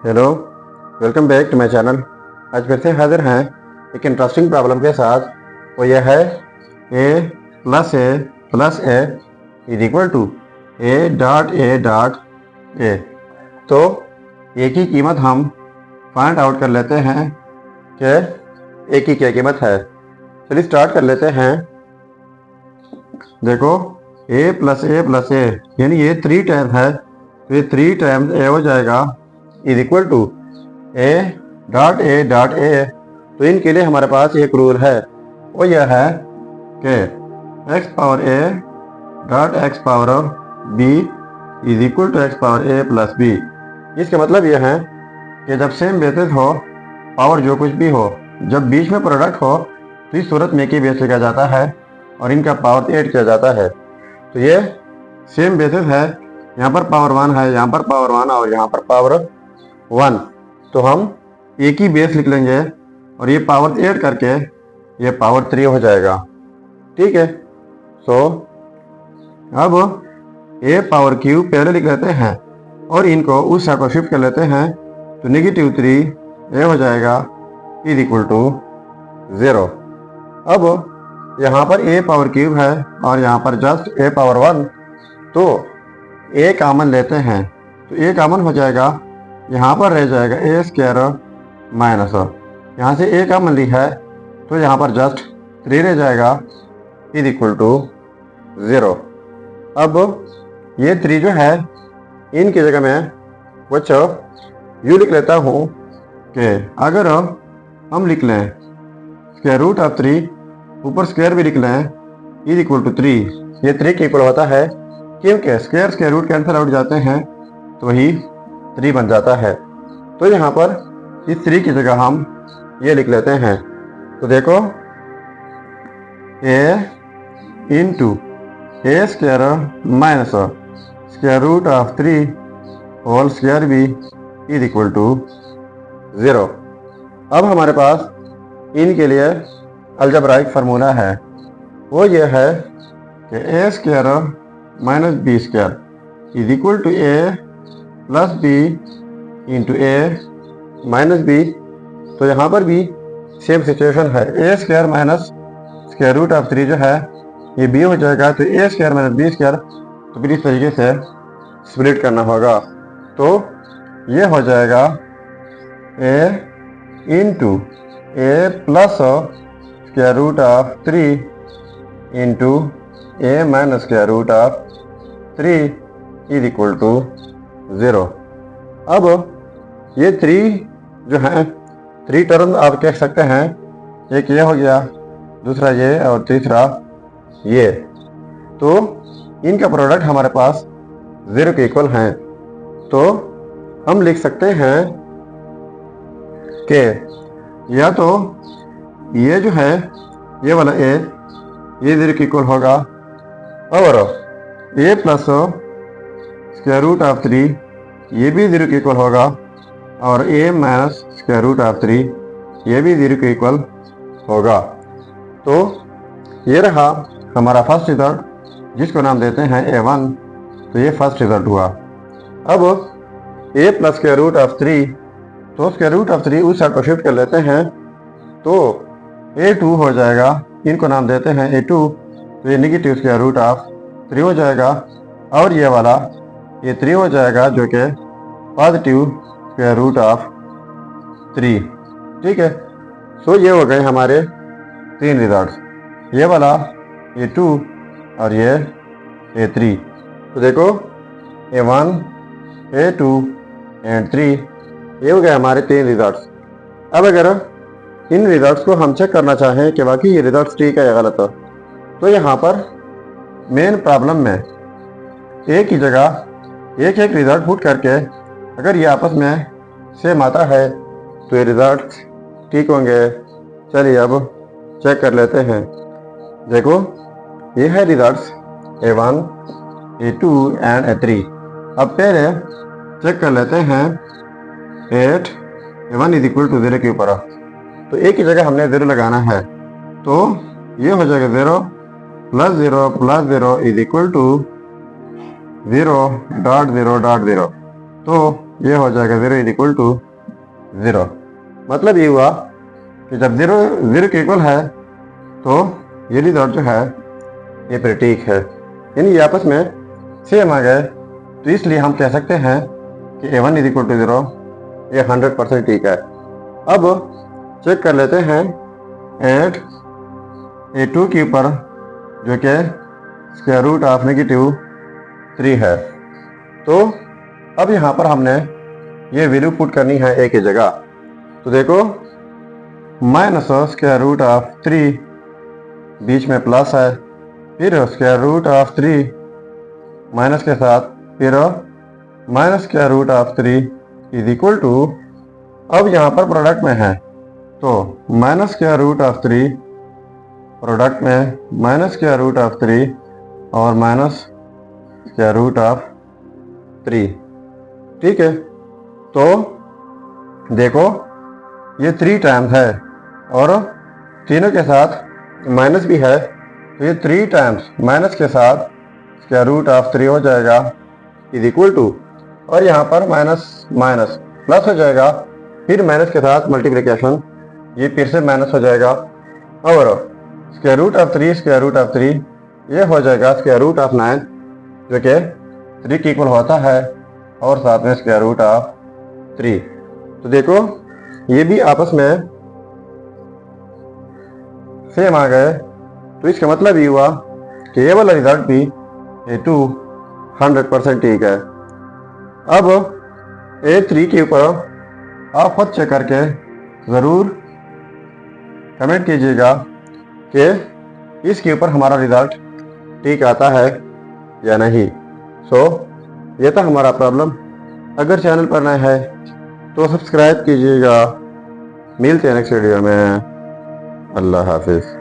Hello, welcome back to my channel. आज फिर से हाजिर हैं एक इंटरेस्टिंग प्रॉब्लम के साथ। वो यह है a plus A is equal to A dot A. तो ए की कीमत हम फाइंड आउट कर लेते हैं कि ए की क्या कीमत है। चलिए स्टार्ट कर लेते हैं। देखो ए प्लस ए यानी ये 3 टाइम्स है, तो ये 3 टाइम्स ए हो जाएगा is equal to A dot A. तो इनके लिए हमारे पास एक रूल है, वो यह है कि X power A dot X power B is equal to X power A plus B. इसका मतलब यह है कि जब सेम बेसिस हो, पावर जो कुछ भी हो, जब बीच में प्रोडक्ट हो, तो इस सूरत में की बेस लिखा जाता है और इनका पावर ऐड किया जाता है। तो ये सेम बेसिस है, यहाँ पर पावर 1 है, यहाँ पर पावर 1 और यहाँ पर पावर 1। तो हम एक ही बेस लिख लेंगे और ये पावर ऐड करके ये पावर 3 हो जाएगा। ठीक है। सो अब ए पावर क्यूब पहले लिख लेते हैं और इनको उस साइड को शिफ्ट कर लेते हैं, तो -3 ए हो जाएगा इज इक्वल टू 0। अब यहाँ पर ए पावर क्यूब है और यहाँ पर जस्ट ए पावर 1, तो ए कॉमन लेते हैं, तो ए कॉमन हो जाएगा, यहाँ पर रह जाएगा ए स्क्वायर माइनस, यहाँ से ए कॉमन ली है तो यहाँ पर जस्ट 3 रह जाएगा इज इक्वल टू 0। अब ये 3 जो है इनकी जगह मैं कुछ यू लिख लेता हूँ कि अगर हम लिख लें स्क्वायर रूट ऑफ 3, ऊपर स्क्वायर भी लिख लें, इज इक्वल टू 3। ये 3 के इक्वल होता है क्योंकि स्क्वायर रूट कैंसिल आउट जाते हैं तो वही 3 बन जाता है। तो यहाँ पर इस 3 की जगह हम ये लिख लेते हैं। तो देखो a into a square minus square root of 3 whole square भी इज इक्वल टू 0। अब हमारे पास इनके लिए अलजेब्राइक फार्मूला है, वो ये है कि a square minus b square is equal to a plus b into a minus b. तो यहाँ पर भी सेम सिचुएशन है, a square minus square root of 3 जो है ये बी हो जाएगा, तो a square minus b square, तो फिर इस तरीके से स्प्लिट करना होगा। तो ये हो जाएगा a into a plus square root of 3 into a minus square root of 3 is equal to 0। अब ये 3 जो हैं 3 टर्म आप कह सकते हैं, एक ये हो गया, दूसरा ये और तीसरा ये। तो इनका प्रोडक्ट हमारे पास 0 के इक्वल हैं। तो हम लिख सकते हैं कि या तो ये जो है ये वाला ए ये 0 के इक्वल होगा और ए प्लस स्क्वायर रूट ऑफ 3 ये भी 0 के इक्वल होगा और ए माइनस स्क्वायर रूट ऑफ 3 ये भी 0 के इक्वल होगा। तो ये रहा हमारा फर्स्ट रिजल्ट, जिसको नाम देते हैं A1। तो ये फर्स्ट रिजल्ट हुआ। अब ए प्लस स्क्वायर रूट ऑफ 3, तो स्क्वायर रूट ऑफ 3 उस साइड को शिफ्ट कर लेते हैं, तो A2 हो जाएगा, इनको नाम देते हैं A2। तो ये नेगेटिव स्क्वायर रूट ऑफ 3 हो जाएगा और ये वाला ये 3 हो जाएगा जो कि पॉजिटिव स्क्वायर रूट ऑफ 3। ठीक है। सो ये हो गए हमारे 3 रिजल्ट्स, ये वाला A2 और ये A3। तो देखो A1 A2 एंड 3 ये हो गए हमारे 3 रिजल्ट्स। अब अगर इन रिजल्ट्स को हम चेक करना चाहें कि वाकई ये रिजल्ट्स ठीक है या गलत है, तो यहाँ पर मेन प्रॉब्लम में एक ही जगह एक रिजल्ट पुट करके अगर ये आपस में सेम आता है तो ये रिजल्ट ठीक होंगे। चलिए अब चेक कर लेते हैं। देखो ये है results A1 A2 and A3। अब पहले चेक कर लेते हैं 8 A1 इज इक्वल टू 0 के ऊपर, तो एक ही जगह हमने 0 लगाना है, तो ये हो जाएगा 0 plus 0 is equal to 0 dot 0 dot 0। तो ये हो जाएगा 0 इज इक्वल टू 0। मतलब ये हुआ कि जब 0 0 के इक्वल है तो ये रिजल्ट जो है ये प्रतीक है, यानी ये आपस में सेम आ गए। तो इसलिए हम कह सकते हैं कि A1 इज इक्वल टू 0 ये 100% ठीक है। अब चेक कर लेते हैं एट A2 के ऊपर जो कि स्क्वायर रूट ऑफ -3 है। तो अब यहाँ पर हमने ये वैल्यू पुट करनी है A की जगह। तो देखो माइनस स्क्वायर रूट ऑफ 3 बीच में प्लस है, फिर स्क्वायर रूट ऑफ 3 माइनस के साथ, फिर minus square root of 3 is equal to, अब यहाँ पर प्रोडक्ट में है तो minus square root of 3 product में माइनस स्क्वायर रूट ऑफ 3 और माइनस स्क्वायर रूट ऑफ 3। ठीक है, तो देखो ये 3 टाइम्स है और तीनों के साथ माइनस भी है, तो ये 3 टाइम्स माइनस के साथ स्क्वायर रूट ऑफ 3 हो जाएगा इज इक्वल टू, और यहाँ पर माइनस माइनस प्लस हो जाएगा, फिर माइनस के साथ मल्टीप्लिकेशन, ये फिर से माइनस हो जाएगा, और square root of 3 square root of 3 ये हो जाएगा स्क्वायर रूट ऑफ 9 जो कि 3 के इक्वल होता है, और साथ में स्क्वायर रूट ऑफ 3। तो देखो ये भी आपस में सेम आ गए। तो इसका मतलब ये हुआ कि ये वाला रिजल्ट भी A2 100% ठीक है। अब A3 के ऊपर आप खुद चेक करके ज़रूर कमेंट कीजिएगा कि इसके ऊपर हमारा रिजल्ट ठीक आता है या नहीं। ये था हमारा प्रॉब्लम। अगर चैनल पर नए है तो सब्सक्राइब कीजिएगा। मिलते हैं नेक्स्ट वीडियो में। अल्लाह हाफिज़।